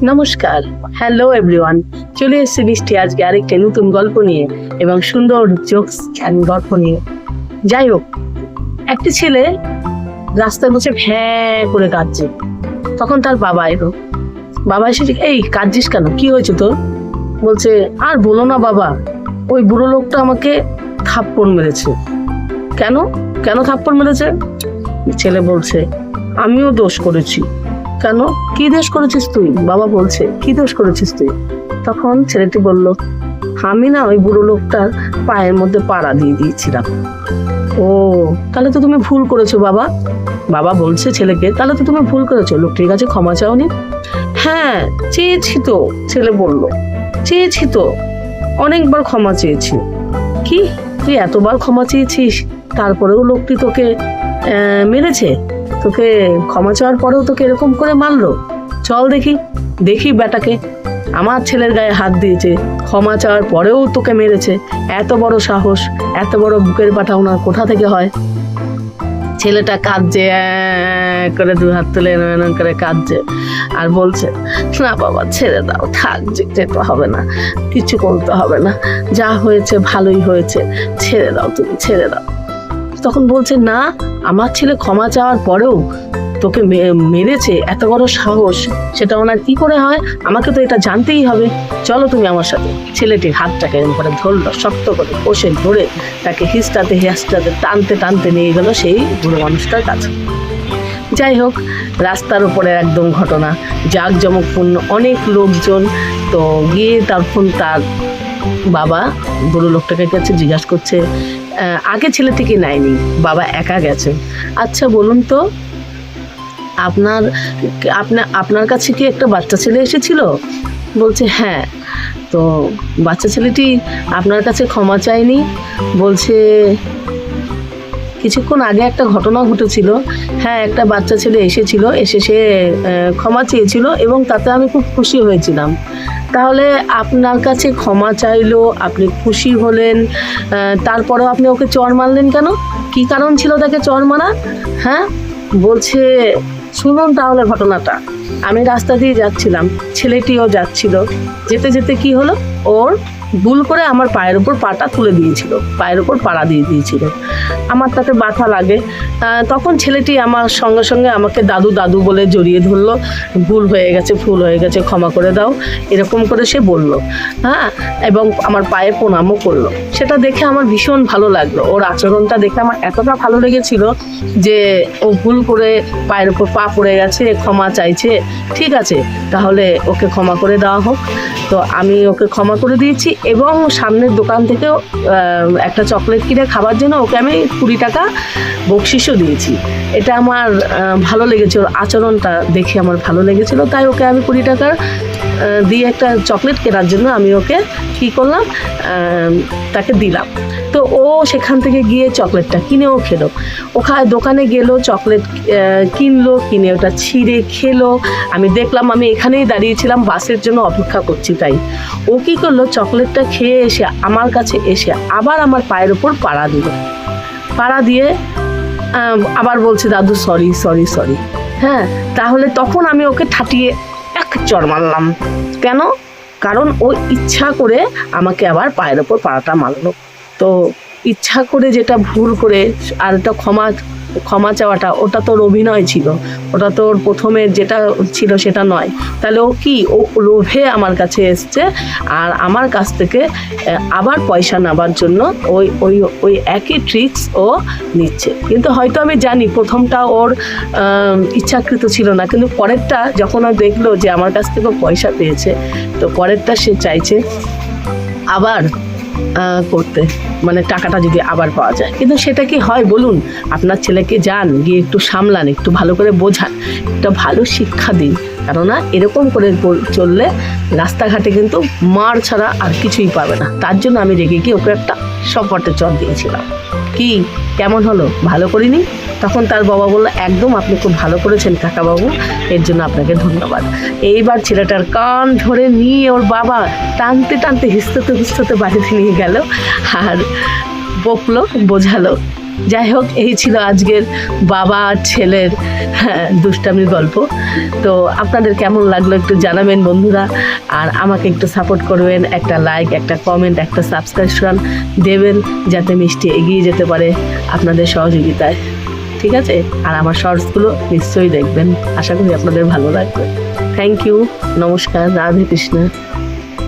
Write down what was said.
নমস্কার, hello everyone. চলে এসেছি বৃষ্টি আজকে আরেকটা নতুন গল্প নিয়ে এবং সুন্দর জোকস গল্প নিয়ে। যাই হোক, একটা ছেলে রাস্তায় বসে ভ্যাঁ করে কাঁদছে। তখন তার বাবা এলো। বাবা এসে এই কাঁদছিস কেন, কি হয়েছে তোর? বলছে, আর বলো না বাবা, ওই বুড়ো লোকটা আমাকে থাপ্পড় মেরেছে। কেন কেন থাপ্পড় মেরেছে? ছেলে বলছে, আমিও দোষ করেছি। কেন, কি দোষ করেছিস তুই? বাবা বলছে, কি দোষ করেছিস তুই? তখন ছেলেটি বলল, আমি না ওই বুড়ো লোকটার পায়ের মধ্যে পাড়া দিয়ে দিয়েছিলাম। ও, তাহলে তো তুমি ভুল করেছো বাবা। বাবা বলছে ছেলেকে, তাহলে তো তুমি ভুল করেছো, লোকটির কাছে ক্ষমা চাওনি? হ্যাঁ চেয়েছি তো, ছেলে বলল, চেয়েছি তো, অনেকবার ক্ষমা চেয়েছি। কি, তুই এতবার ক্ষমা চেয়েছিস, তারপরেও লোকটি তোকে মেরেছে? তোকে ক্ষমা চাওয়ার পরেও তোকে এরকম করে মারলো? চল দেখি দেখি বেটাকে, আমার ছেলের গায়ে হাত দিয়েছে, ক্ষমা চাওয়ার পরেও তোকে মেরেছে। এত বড় সাহস, এত বড় বুকের পাটা ওনার কোথা থেকে হয়? ছেলেটা কাঁদছে, করে দু হাত তুলে এরম করে কাঁদছে আর বলছে, না বাবা ছেড়ে দাও, থাক, যেতে হবে না, কিছু করতে হবে না, যা হয়েছে ভালোই হয়েছে, ছেড়ে দাও, তুমি ছেড়ে দাও। তখন বলছে, না, আমার ছেলে ক্ষমা চাওয়ার পরেও তোকে মেরেছে, এত বড় সাহস, সেটা ওনার কি করে হয়? আমাকে তো এটা জানতেই হবে, চলো তুমি আমার সাথে। ছেলেটির হাতটাকে এরকম করে ধরলো, শক্ত করে কষে ধরে তাকে হিস্টাতে টানতে টানতে নিয়ে গেল সেই বুড়ো মানুষটার কাছে। যাই হোক, রাস্তার উপরে একদম ঘটনা, জাঁকজমকপূর্ণ, অনেক লোকজন। তো গিয়ে তখন তার বাবা বুড়ো লোকটাকে কাছে জিজ্ঞাসা করছে, আগে ছেলেটিকে নেয়নি, বাবা একা গেছে। আচ্ছা বলুন তো, আপনার আপনার কাছে কি একটা বাচ্চা ছেলে এসেছিল? বলছে, হ্যাঁ। তো বাচ্চা ছেলেটি আপনার কাছে ক্ষমা চায়নি? বলছে, কিছুক্ষণ আগে একটা ঘটনা ঘটেছিল। হ্যাঁ, একটা বাচ্চা ছেলে এসেছিল, এসে সে ক্ষমা চেয়েছিল এবং তাতে আমি খুব খুশি হয়েছিলাম। তাহলে আপনার কাছে ক্ষমা চাইলো, আপনি খুশি হলেন, তারপরেও আপনি ওকে চড় মারলেন কেন? কি কারণ ছিল তাকে চড় মারা? হ্যাঁ, বলছে, শুনুন তাহলে ঘটনাটা। আমি রাস্তা দিয়ে যাচ্ছিলাম, ছেলেটিও যাচ্ছিল, যেতে যেতে কি হলো, ওর ভুল করে আমার পায়ের উপর পাটা তুলে দিয়েছিল, পায়ের উপর পাড়া দিয়ে দিয়েছিল। আমার তাতে ব্যথা লাগে। তখন ছেলেটি আমার সঙ্গে সঙ্গে আমাকে দাদু দাদু বলে জড়িয়ে ধরলো, ভুল হয়ে গেছে, ভুল হয়ে গেছে, ক্ষমা করে দাও, এরকম করে সে বলল। হ্যাঁ, এবং আমার পায়ে প্রণামও করলো। সেটা দেখে আমার ভীষণ ভালো লাগলো, ওর আচরণটা দেখে আমার এতটা ভালো লেগেছিল যে ও ভুল করে পায়ের উপর পা পড়ে গেছে, ক্ষমা চাইছে, ঠিক আছে, তাহলে ওকে ক্ষমা করে দেওয়া হোক। তো আমি ওকে ক্ষমা করে দিয়েছি এবং সামনের দোকান থেকেও একটা চকলেট কিনে খাবার জন্য ওকে আমি 20 টাকা বকশিসও দিয়েছি। এটা আমার ভালো লেগেছে, ওর আচরণটা দেখে আমার ভালো লেগেছিল, তাই ওকে আমি 20 টাকার দিয়ে একটা চকলেট কেনার জন্য আমি ওকে কী করলাম, তাকে দিলাম। তো ও সেখান থেকে গিয়ে চকলেটটা কিনেও খেলো। ওখানে দোকানে গেল, চকলেট কিনলো, কিনে ওটা ছিঁড়ে খেলো। আমি দেখলাম, আমি এখানেই দাঁড়িয়েছিলাম, বাসের জন্য অপেক্ষা করছি, তাই ও কী করলো, চকলেটটা খেয়ে এসে আমার কাছে এসে আবার আমার পায়ের ওপর পাড়া দিল। পাড়া দিয়ে আবার বলছে, দাদু সরি সরি সরি। হ্যাঁ, তাহলে তখন আমি ওকে ঠাটিয়ে এক চড় মারলাম। কেন? কারণ ও ইচ্ছা করে আমাকে আবার পায়ের ওপর পাড়াটা মারলো। তো ইচ্ছা করে যেটা ভুল করে, আর এটা ক্ষমা চাওয়াটা, ওটা তোর অভিনয় ছিল, ওটা তোর প্রথমে যেটা ছিল সেটা নয়। তাহলে ও কি, ও লোভে আমার কাছে এসছে আর আমার কাছ থেকে আবার পয়সা নেবার জন্য ওই ওই ওই একই ট্রিক্স ও নিচ্ছে। কিন্তু হয়তো আমি জানি প্রথমটা ওর ইচ্ছাকৃত ছিল না, কিন্তু পরেরটা যখন ও দেখলো যে আমার কাছ থেকে পয়সা পেয়েছে, তো পরেরটা সে চাইছে আবার করতে, মানে টাকাটা যদি আবার পাওয়া যায়। কিন্তু সেটা কি হয় বলুন? আপনার ছেলেকে যান, গিয়ে একটু সামলান, একটু ভালো করে বোঝান, একটা ভালো শিক্ষা দিন, কেননা এরকম করে চললে রাস্তাঘাটে কিন্তু মার ছাড়া আর কিছুই পাবে না। তার জন্য আমি রেগে গিয়ে ওকে একটা সপটে চট দিয়েছিলাম। কি, কেমন হলো? ভালো করিনি? তখন তার বাবা বললো, একদম, আপনি খুব ভালো করেছেন কাকাবাবু, এর জন্য আপনাকে ধন্যবাদ। এইবার ছেলেটার কান ধরে নিয়ে ওর বাবা টানতে টানতে হিসতে বাড়িতে নিয়ে গেল আর বকলো, বোঝালো যাই হোক, এই ছিল আজকের বাবা আর ছেলের দুষ্টামির গল্প। তো আপনাদের কেমন লাগলো একটু জানাবেন বন্ধুরা, আর আমাকে একটু সাপোর্ট করবেন, একটা লাইক, একটা কমেন্ট, একটা সাবস্ক্রিপশন দেবেন, যাতে মিষ্টি এগিয়ে যেতে পারে আপনাদের সহযোগিতায়। ঠিক আছে? আর আমার শর্টসগুলো নিশ্চয়ই দেখবেন, আশা করি আপনাদের ভালো লাগবে। থ্যাংক ইউ, নমস্কার, রাধে কৃষ্ণ।